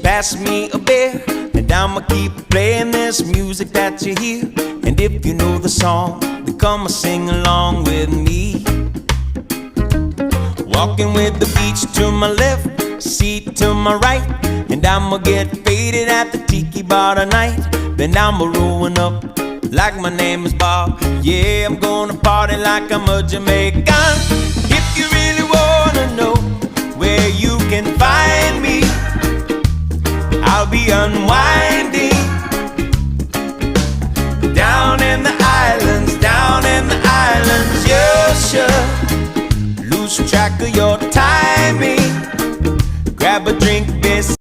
pass me a beer, and I'ma keep playing this music that you hear. And if you know the song, then come and sing along with me. Walking with the beach to my left, seat to my right, and I'ma get faded at the tiki bar tonight. Then I'ma rolling up like my name is Bob. Yeah, I'm gonna party like I'm a Jamaican. If you really wanna know where you can find me, I'll be unwinding down in the islands, down in the islands. You should lose track of your timing. Grab a drink, this